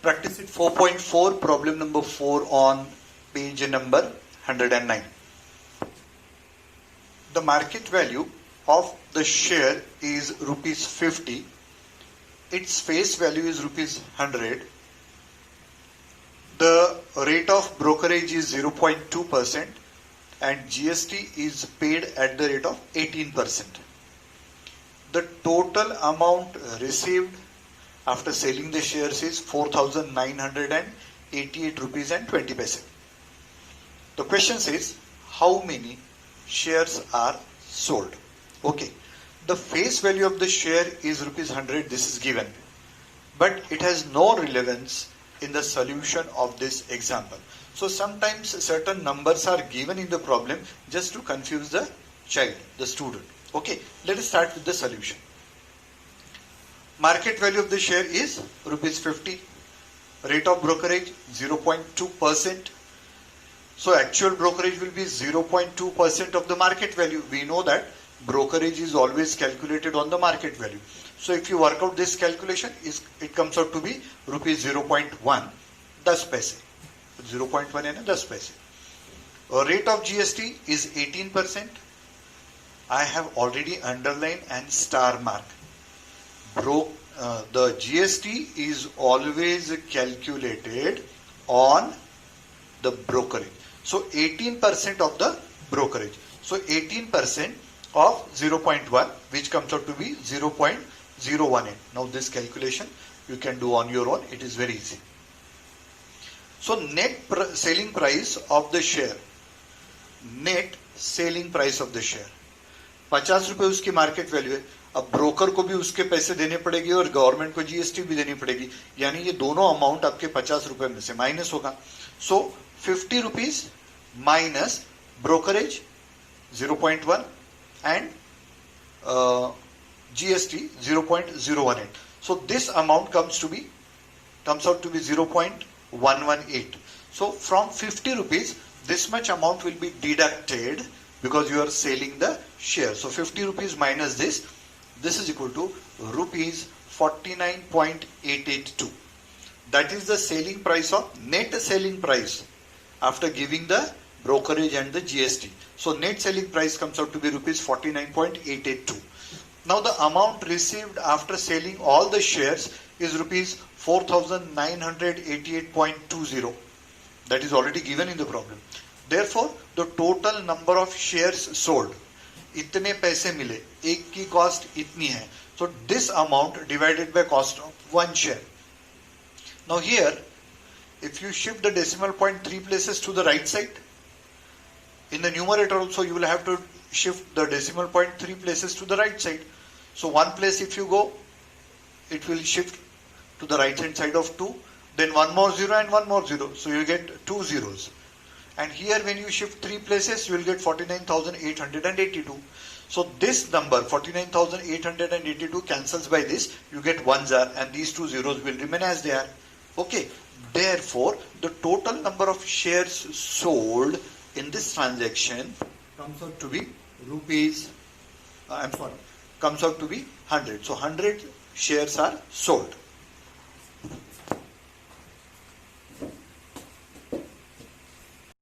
Practice it 4.4, problem number 4 on page number 109. The market value of the share is rupees 50. Its face value is rupees 100. The rate of brokerage is 0.2% and GST is paid at the rate of 18%. The total amount received after selling the shares is 4,988 rupees and 20 paise. The question says how many shares are sold. Okay, the face value of the share is rupees 100. This is given, but it has no relevance in the solution of this example. So sometimes certain numbers are given in the problem just to confuse the child, the student. Okay, let us start with the solution. Market value of the share is rupees 50. Rate of brokerage 0.2%. So actual brokerage will be 0.2% of the market value. We know that brokerage is always calculated on the market value. So if you work out this calculation, it comes out to be rupees 0.1, 10 paise. 0.1 and 10 paise. Rate of GST is 18%. I have already underlined and star mark. The GST is always calculated on the brokerage. So 18% of the brokerage. So 18% of 0.1, which comes out to be 0.018. Now this calculation you can do on your own. It is very easy. So net selling price of the share. Net selling price of the share. 50 रुपए उसकी market value है. अब broker को भी उसके पैसे देने पड़ेगी और गवर्नमेंट को जीएसटी भी देनी पड़ेगी, यानी ये दोनों अमाउंट आपके 50 रुपए में से माइनस होगा. सो 50 rupees minus brokerage 0.1 and GST 0.018. So this amount comes out to be 0.118. So from 50 rupees, this much amount will be deducted because you are selling the share. So 50 rupees minus this is equal to rupees 49.882. That is the selling price of net selling price after giving the brokerage and the GST. So net selling price comes out to be rupees 49.882. Now the amount received after selling all the shares is rupees 4,988.20. That is already given in the problem. Therefore, the total number of shares sold, इतने पैसे मिले, एक की cost इतनी है. So this amount divided by cost of one share. Now here, if you shift the decimal point 3 places to the right side, in the numerator also you will have to shift the decimal point 3 places to the right side. So one place if you go, it will shift to the right hand side of 2, then one more 0 and one more 0. So you get 2 zeros. And here when you shift 3 places, you will get 49,882. So this number 49,882 cancels by this. You get 1 zar and these 2 zeros will remain as they are. Okay. Therefore, the total number of shares sold in this transaction comes out to be comes out to be 100. So 100 shares are sold.